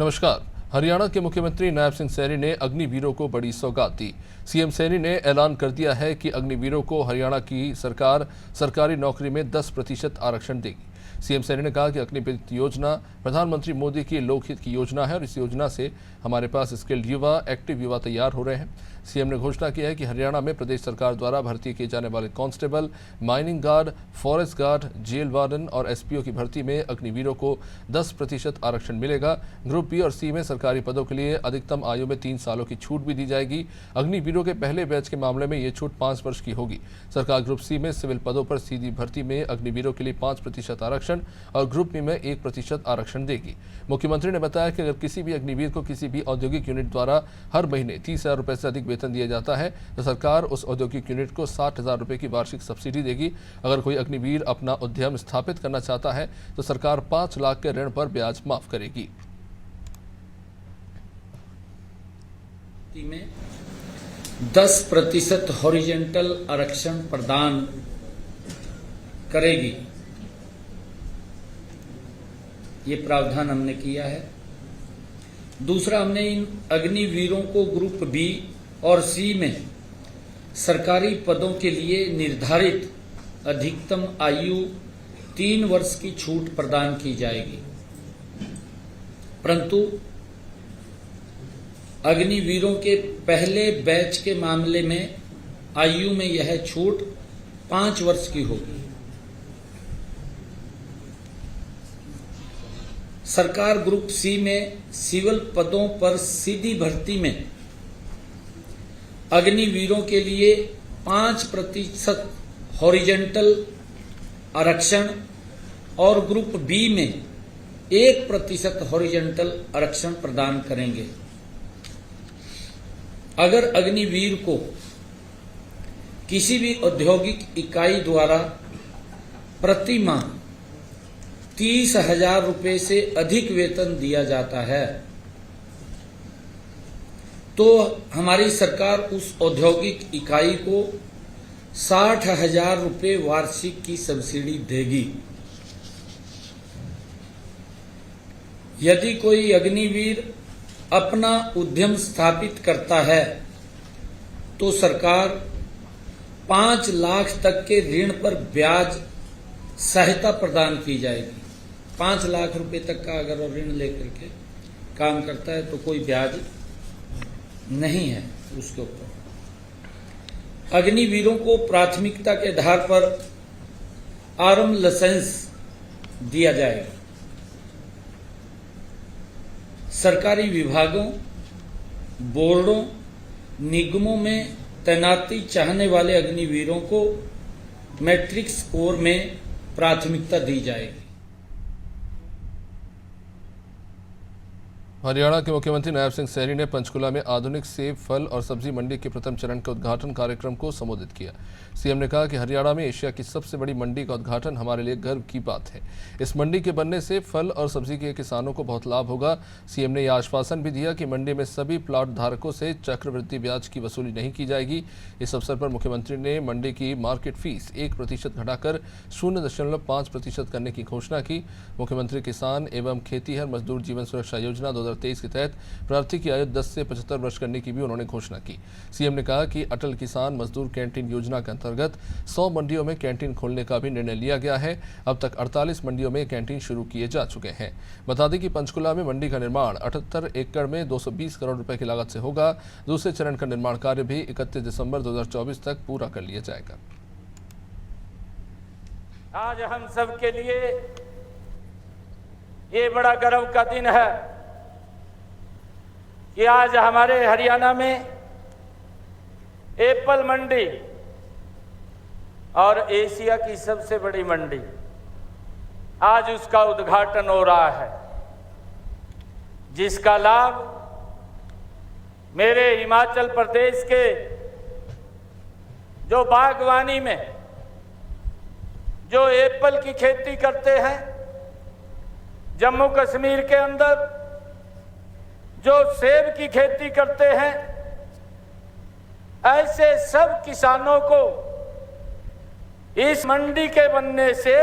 नमस्कार। हरियाणा के मुख्यमंत्री नायब सिंह सैनी ने अग्निवीरों को बड़ी सौगात दी। सीएम सैनी ने ऐलान कर दिया है कि अग्निवीरों को हरियाणा की सरकार सरकारी नौकरी में 10% आरक्षण देगी। सीएम सैनी ने कहा कि अग्निवीर योजना प्रधानमंत्री मोदी की लोकहित की योजना है और इस योजना से हमारे पास स्किल्ड युवा, एक्टिव युवा तैयार हो रहे हैं। सीएम ने घोषणा की है कि हरियाणा में प्रदेश सरकार द्वारा भर्ती किए जाने वाले constable, mining guard, forest guard, jail warden और एसपीओ की भर्ती में अग्निवीरों को 10% आरक्षण मिलेगा। ग्रुप बी और सी में सरकारी पदों के लिए अधिकतम आयु में 3 सालों की छूट भी दी जाएगी। अग्निवीरों के पहले बैच के मामले में ये छूट 5 वर्ष की होगी। सरकार ग्रुप सी में सिविल पदों पर सीधी भर्ती में अग्निवीरों के लिए 5% आरक्षण और ग्रुप बी में 1% आरक्षण देगी। मुख्यमंत्री ने बताया कि अगर किसी भी अग्निवीर को किसी भी औद्योगिक यूनिट द्वारा हर महीने 30,000 रुपए से अधिक वेतन दिया जाता है तो सरकार उस औद्योगिक यूनिट को 60,000 रुपए की वार्षिक सब्सिडी देगी। अगर कोई अग्निवीर अपना उद्यम स्थापित करना चाहता है तो सरकार 5 लाख के ऋण पर ब्याज माफ करेगी। में 10% हॉरिजॉन्टल आरक्षण प्रदान करेगी, ये प्रावधान हमने किया है। दूसरा, हमने इन अग्निवीरों को ग्रुप बी और सी में सरकारी पदों के लिए निर्धारित अधिकतम आयु 3 वर्ष की छूट प्रदान की जाएगी, परंतु अग्निवीरों के पहले बैच के मामले में आयु में यह छूट 5 वर्ष की होगी। सरकार ग्रुप सी में सिविल पदों पर सीधी भर्ती में अग्निवीरों के लिए 5% हॉरिजॉन्टल आरक्षण और ग्रुप बी में 1% हॉरिजॉन्टल आरक्षण प्रदान करेंगे। अगर अग्निवीर को किसी भी औद्योगिक इकाई द्वारा प्रति माह 30,000 रुपए से अधिक वेतन दिया जाता है तो हमारी सरकार उस औद्योगिक इकाई को 60,000 रुपए वार्षिक की सब्सिडी देगी। यदि कोई अग्निवीर अपना उद्यम स्थापित करता है तो सरकार 5 लाख तक के ऋण पर ब्याज सहायता प्रदान की जाएगी। 5 लाख रुपए तक का अगर ऋण लेकर के काम करता है तो कोई ब्याज नहीं है उसके ऊपर। अग्निवीरों को प्राथमिकता के आधार पर आर्म लाइसेंस दिया जाएगा। सरकारी विभागों, बोर्डों, निगमों में तैनाती चाहने वाले अग्निवीरों को मैट्रिक स्कोर में प्राथमिकता दी जाएगी। हरियाणा के मुख्यमंत्री नायब सिंह सैनी ने पंचकुला में आधुनिक सेब, फल और सब्जी मंडी के प्रथम चरण के उद्घाटन कार्यक्रम को संबोधित किया। सीएम ने कहा कि हरियाणा में एशिया की सबसे बड़ी मंडी का उद्घाटन हमारे लिए गर्व की बात है। इस मंडी के बनने से फल और सब्जी के किसानों को बहुत लाभ होगा। सीएम ने यह आश्वासन भी दिया कि मंडी में सभी प्लॉट धारकों से चक्रवृद्धि ब्याज की वसूली नहीं की जाएगी। इस अवसर पर मुख्यमंत्री ने मंडी की मार्केट फीस 1% घटाकर 0.5% करने की घोषणा की। मुख्यमंत्री किसान एवं खेतीहर मजदूर जीवन सुरक्षा योजना 2023 के तहत प्रार्थी की आयु 10 से 75 वर्ष करने की भी उन्होंने घोषणा की। सीएम ने कहा कि अटल किसान मजदूर कैंटीन योजना के अंतर्गत 100 मंडियों में कैंटीन खोलने का भी निर्णय लिया गया है। अब तक 48 मंडियों में कैंटीन शुरू किए जा चुके हैं। बता दें कि पंचकुला में मंडी का निर्माण 78 एकड़ में 220 करोड़ रुपए की लागत से होगा। दूसरे चरण का निर्माण कार्य भी 31 दिसंबर 2024 तक पूरा कर लिया जाएगा। आज हम सब के लिए ये बड़ा गर्व का दिन है कि आज हमारे हरियाणा में एप्पल मंडी और एशिया की सबसे बड़ी मंडी, आज उसका उद्घाटन हो रहा है, जिसका लाभ मेरे हिमाचल प्रदेश के जो बागवानी में जो एप्पल की खेती करते हैं, जम्मू कश्मीर के अंदर जो सेब की खेती करते हैं, ऐसे सब किसानों को इस मंडी के बनने से,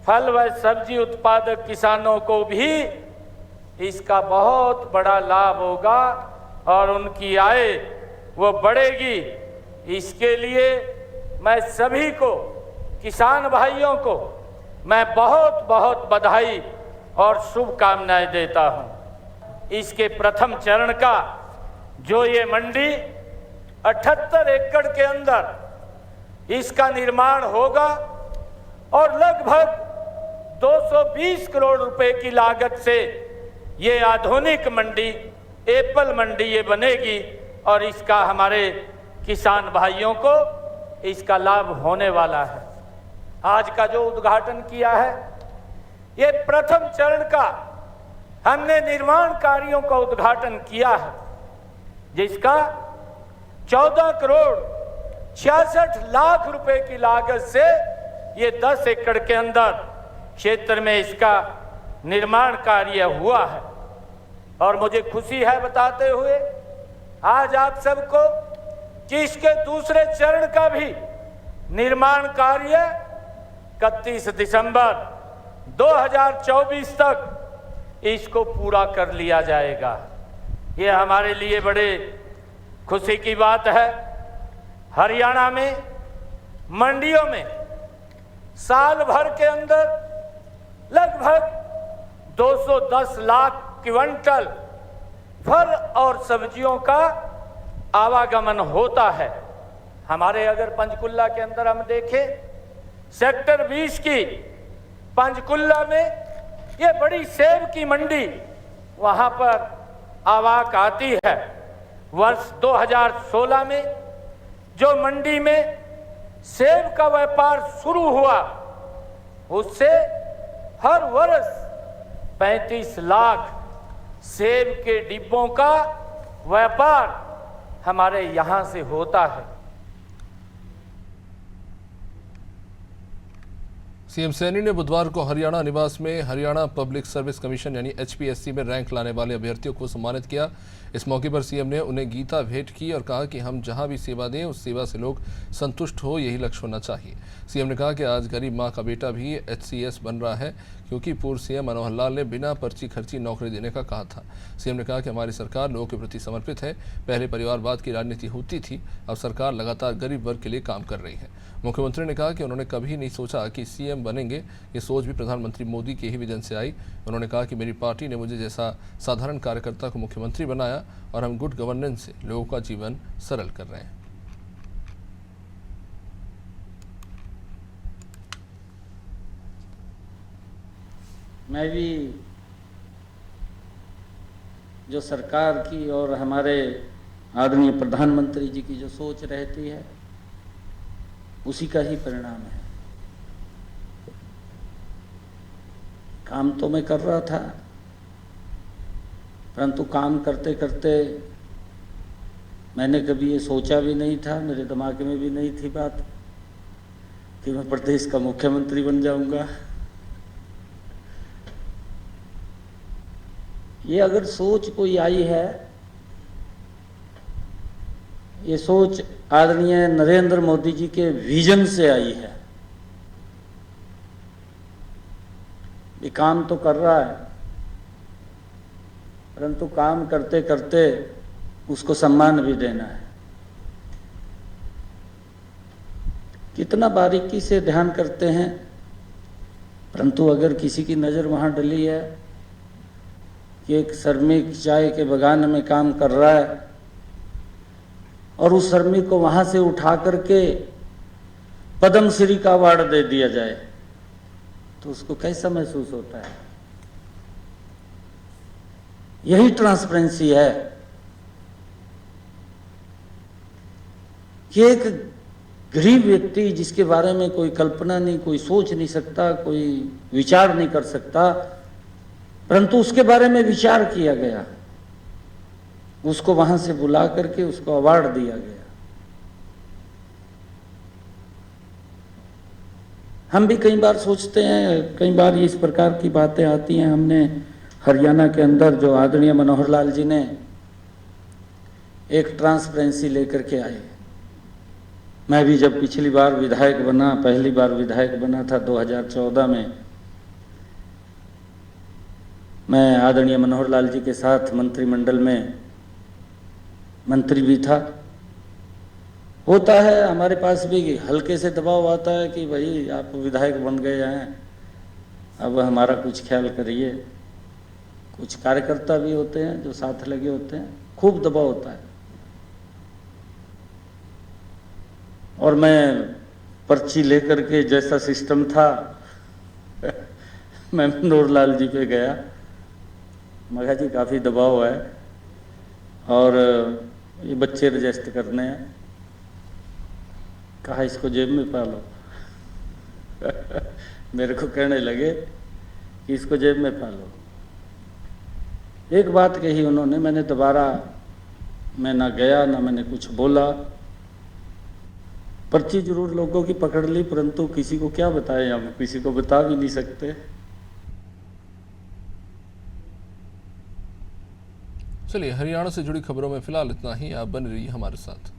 फल व सब्जी उत्पादक किसानों को भी इसका बहुत बड़ा लाभ होगा और उनकी आय वो बढ़ेगी। इसके लिए मैं सभी को, किसान भाइयों को मैं बहुत बहुत बधाई और शुभकामनाएं देता हूं। इसके प्रथम चरण का जो ये मंडी 78 एकड़ के अंदर इसका निर्माण होगा और लगभग 220 करोड़ रुपए की लागत से ये आधुनिक मंडी, एप्पल मंडी ये बनेगी और इसका हमारे किसान भाइयों को इसका लाभ होने वाला है। आज का जो उद्घाटन किया है, ये प्रथम चरण का हमने निर्माण कार्यों का उद्घाटन किया है, जिसका 14 करोड़ 66 लाख रुपए की लागत से ये 10 एकड़ के अंदर क्षेत्र में इसका निर्माण कार्य हुआ है। और मुझे खुशी है बताते हुए आज आप सबको कि इसके दूसरे चरण का भी निर्माण कार्य 31 दिसंबर 2024 तक इसको पूरा कर लिया जाएगा। ये हमारे लिए बड़े खुशी की बात है। हरियाणा में मंडियों में साल भर के अंदर लगभग 210 लाख क्विंटल फल और सब्जियों का आवागमन होता है। हमारे अगर पंचकुला के अंदर हम देखें, सेक्टर 20 की पंचकुला में ये बड़ी सेब की मंडी वहां पर आवाक आती है। वर्ष 2016 में जो मंडी में सेब का व्यापार शुरू हुआ, उससे हर वर्ष 35 लाख सेब के डिब्बों का व्यापार हमारे यहां से होता है। सीएम सैनी ने बुधवार को हरियाणा निवास में हरियाणा पब्लिक सर्विस कमीशन यानी HPSC में रैंक लाने वाले अभ्यर्थियों को सम्मानित किया। इस मौके पर सीएम ने उन्हें गीता भेंट की और कहा कि हम जहां भी सेवा दें, उस सेवा से लोग संतुष्ट हो, यही लक्ष्य होना चाहिए। सीएम ने कहा कि आज गरीब मां का बेटा भी HCS बन रहा है, क्योंकि पूर्व सीएम मनोहर लाल ने बिना पर्ची खर्ची नौकरी देने का कहा था। सीएम ने कहा कि हमारी सरकार लोगों के प्रति समर्पित है। पहले परिवारवाद की राजनीति होती थी, अब सरकार लगातार गरीब वर्ग के लिए काम कर रही है। मुख्यमंत्री ने कहा कि उन्होंने कभी नहीं सोचा कि सीएम बनेंगे। ये सोच भी प्रधानमंत्री मोदी के ही विजन से आई। उन्होंने कहा कि मेरी पार्टी ने मुझे जैसा साधारण कार्यकर्ता को मुख्यमंत्री बनाया और हम गुड गवर्नेंस से लोगों का जीवन सरल कर रहे हैं। मैं भी जो सरकार की और हमारे आदरणीय प्रधानमंत्री जी की जो सोच रहती है, उसी का ही परिणाम है। काम तो मैं कर रहा था, परंतु काम करते करते मैंने कभी ये सोचा भी नहीं था, मेरे दिमाग में भी नहीं थी बात कि मैं प्रदेश का मुख्यमंत्री बन जाऊंगा। ये अगर सोच कोई आई है, ये सोच आदरणीय नरेंद्र मोदी जी के विजन से आई है। ये काम तो कर रहा है, परंतु काम करते करते उसको सम्मान भी देना है। कितना बारीकी से ध्यान करते हैं, परंतु अगर किसी की नज़र वहाँ डली है कि एक श्रमिक चाय के बगान में काम कर रहा है और उस श्रमिक को वहाँ से उठा करके पद्मश्री का अवार्ड दे दिया जाए, तो उसको कैसा महसूस होता है? यही ट्रांसपेरेंसी है कि एक गरीब व्यक्ति जिसके बारे में कोई कल्पना नहीं, कोई सोच नहीं सकता, कोई विचार नहीं कर सकता, परंतु उसके बारे में विचार किया गया, उसको वहां से बुला करके उसको अवार्ड दिया गया। हम भी कई बार सोचते हैं, कई बार इस प्रकार की बातें आती हैं। हमने हरियाणा के अंदर जो आदरणीय मनोहर लाल जी ने एक ट्रांसपेरेंसी लेकर के आए। मैं भी जब पिछली बार विधायक बना, पहली बार विधायक बना था 2014 में, मैं आदरणीय मनोहर लाल जी के साथ मंत्रिमंडल में मंत्री भी था। होता है हमारे पास भी हल्के से दबाव आता है कि भाई आप विधायक बन गए हैं, अब हमारा कुछ ख्याल करिए। कुछ कार्यकर्ता भी होते हैं जो साथ लगे होते हैं, खूब दबाव होता है। और मैं पर्ची लेकर के जैसा सिस्टम था मैं मनोहर लाल जी पे गया, मैं कहा जी काफ़ी दबाव है और ये बच्चे रजिस्टर करने हैं। कहा इसको जेब में पालो मेरे को कहने लगे कि इसको जेब में पालो। एक बात कही उन्होंने, मैंने दोबारा मैं ना गया ना मैंने कुछ बोला। पर्ची जरूर लोगों की पकड़ ली, परंतु किसी को क्या बताएं, हम किसी को बता भी नहीं सकते। चलिए, हरियाणा से जुड़ी खबरों में फिलहाल इतना ही। आप बने रहिए हमारे साथ।